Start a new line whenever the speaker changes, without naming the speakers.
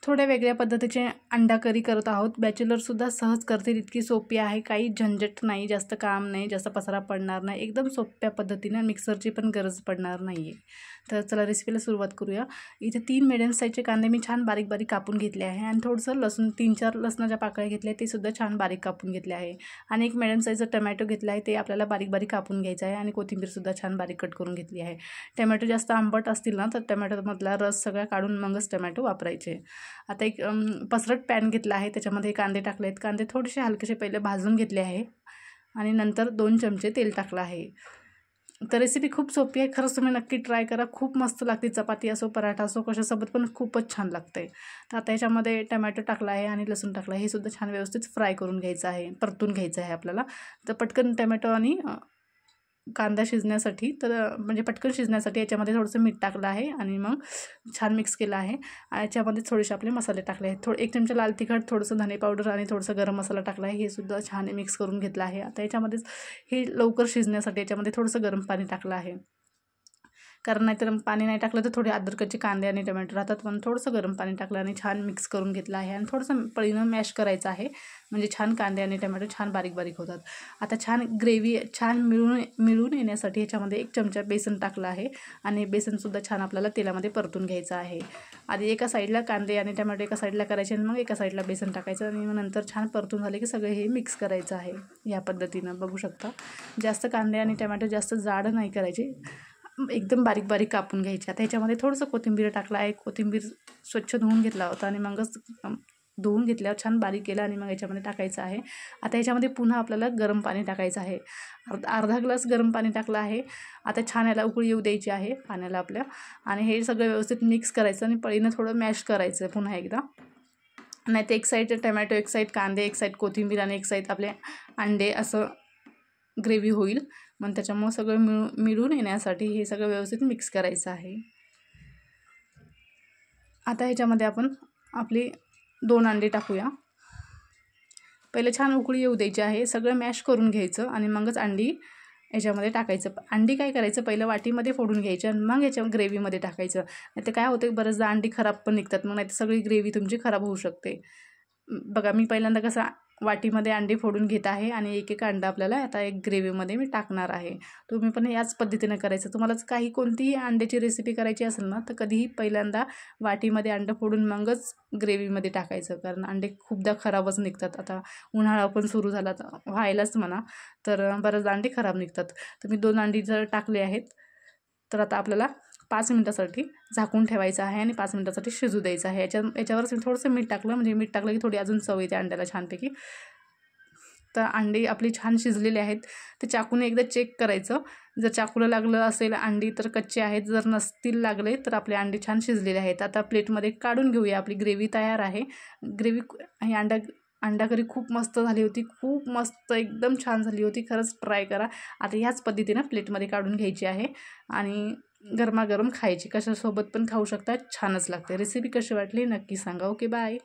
थोड्या वेगळ्या पद्धतीचे अंडा करी करत आहोत. बॅचलरसुद्धा सहज करतील इतकी सोपी आहे. काही झंझट नाही, जास्त काम नाही, जास्त पसारा पडणार नाही. एकदम सोप्या पद्धतीने मिक्सरची पण गरज पडणार नाही आहे. तर चला रेसिपीला सुरुवात करूया. इथे 3 मिडियम साईजचे कांदे मी छान बारीक बारीक कापून घेतले आहे आणि थोडंसं लसूण 3-4 लसणाच्या पाकळ्या घेतल्या ते सुद्धा छान बारीक कापून घेतले आहे आणि एक मिडियम साईजचा टमॅटो घेतला आहे. ते आपल्याला बारीक बारीक कापून घ्यायचं आहे आणि कोथिंबीरसुद्धा छान बारीक कट करून घेतली आहे. टमॅटो जास्त आंबट असतील ना तर टमॅटोमधला रस सगळा काढून मगच टमॅटो वापरायचे. आता एक पसरट पॅन घेतला आहे, त्याच्यामध्ये कांदे टाकले आहेत. कांदे थोडेसे हलकेसे पहिले भाजून घेतले आहे आणि नंतर 2 चमचे तेल टाकलं आहे. तर रेसिपी खूप सोपी आहे, खरंच तुम्ही नक्की ट्राय करा. खूप मस्त लागते, चपाती असो पराठा असो कशासोबत पण खूपच छान लागते. तर आता ह्याच्यामध्ये टमॅटो टाकला आहे आणि लसूण टाकला आहे. हे सुद्धा छान व्यवस्थित फ्राय करून घ्यायचं आहे, परतून घ्यायचं आहे आपल्याला. तर पटकन टमॅटो आणि कांदा शिजण्यासाठी म्हणजे पटकन शिजण्यासाठी याच्यामध्ये थोडंसं मीठ टाकलं आहे आणि मग छान मिक्स केलं आहे. याच्यामध्ये थोडेसे आपले मसाले टाकले आहेत. 1 चमचा लाल तिखट, थोडंसं धने पावडर आणि थोडंसं गरम मसाला टाकला आहे. हे सुद्धा छान मिक्स करून घेतलं आहे. आता याच्यामध्येच हे लवकर शिजण्यासाठी याच्यामध्ये थोडंसं गरम पाणी टाकलं आहे, कारण नाहीतर पाणी नाही टाकलं तर थोडे अद्रकाचे कांदे आणि टमॅटो राहतात. पण थोडंसं गरम पाणी टाकलं आणि छान मिक्स करून घेतलं आहे आणि थोडंसं पळीनं मॅश करायचं आहे, म्हणजे छान कांदे आणि टमॅटो छान बारीक बारीक होतात. आता छान ग्रेव्ही छान मिळून येण्यासाठी ह्याच्यामध्ये 1 चमचा बेसन टाकलं आहे आणि बेसनसुद्धा छान आपल्याला तेलामध्ये परतून घ्यायचं आहे. आधी एका साईडला कांदे आणि टमॅटो एका साईडला करायचे आणि मग एका साईडला बेसन टाकायचं आणि मग नंतर छान परतून झाले की सगळे हे मिक्स करायचं आहे. या पद्धतीनं बघू शकता. जास्त कांदे आणि टमॅटो जास्त जाड नाही करायचे, एकदम बारीक बारीक कापून घ्यायचे. आता ह्याच्यामध्ये थोडंसं कोथिंबीर टाकलं आहे. कोथिंबीर स्वच्छ धुवून घेतला होता आणि मगच धुवून घेतल्यावर छान बारीक केलं आणि मग याच्यामध्ये टाकायचं आहे. आता ह्याच्यामध्ये पुन्हा आपल्याला गरम पाणी टाकायचं आहे. अर्धा ग्लास गरम पाणी टाकलं आहे. आता छान याला उकळी येऊ द्यायची आहे पाण्याला आपल्या आणि हे सगळं व्यवस्थित मिक्स करायचं आणि पळीनं थोडं मॅश करायचं पुन्हा एकदा. नाही तर एक साईड टमॅटो, एक साईड कांदे, एक साईड कोथिंबीर आणि एक साईड आपले अंडे असं ग्रेव्ही होईल. मग त्याच्यामुळं सगळं मिळून येण्यासाठी हे सगळं व्यवस्थित मिक्स करायचं आहे. आता ह्याच्यामध्ये आपण आपली 2 अंडे टाकूया. पहिले छान उकळी येऊ द्यायची आहे, सगळं मॅश करून घ्यायचं आणि मगच अंडी याच्यामध्ये टाकायचं. अंडी काय करायचं, पहिलं वाटीमध्ये फोडून घ्यायचं आणि मग याच्या ग्रेव्हीमध्ये टाकायचं. नाही तर काय होतं बरेचदा अंडी खराब पण निघतात, मग नाही तर सगळी ग्रेव्ही तुमची खराब होऊ शकते. बघा मी पहिल्यांदा कसं वाटीमध्ये अंडे फोडून घेत आहे आणि एक एक अंडा आपल्याला आता एक ग्रेव्हीमध्ये मी टाकणार आहे. तुम्ही पण याच पद्धतीनं करायचं. तुम्हाला काही कोणतीही अंड्याची रेसिपी करायची असेल ना तर कधीही पहिल्यांदा वाटीमध्ये अंडं फोडून मगच ग्रेव्हीमध्ये टाकायचं, कारण अंडे खूपदा खराबच निघतात. आता उन्हाळा पण सुरू झाला तर व्हायलाच म्हणा, तर बरेचदा अंडे खराब निघतात. तर मी 2 अंडी जर टाकले आहेत तर आता आपल्याला 5 मिनटासाठी झाकून ठेवायचं आहे आणि 5 मिनटासाठी शिजू द्यायचं आहे. याच्यावरच मी थोडंसं मीठ टाकलं, म्हणजे मीठ टाकलं की थोडी अजून चव येते अंड्याला छानपैकी. तर अंडी आपली छान शिजलेली आहेत. ते चाकूने एकदा चेक करायचं, जर चाकूला लागलं असेल अंडी तर कच्चे आहेत, जर नसतील लागले तर आपले अंडे छान शिजलेले आहेत. आता प्लेटमध्ये काढून घेऊया. आपली ग्रेव्ही तयार आहे. ही अंडा करी खूप मस्त झाली होती, खूप मस्त एकदम छान झाली होती. खरंच ट्राय करा. आता ह्याच पद्धतीनं प्लेटमध्ये काढून घ्यायची आहे आणि गरमागरम खायची. कशासोबत पण खाऊ शकता, छानच लागते. रेसिपी कशी वाटली नक्की सांगा. Okay bye.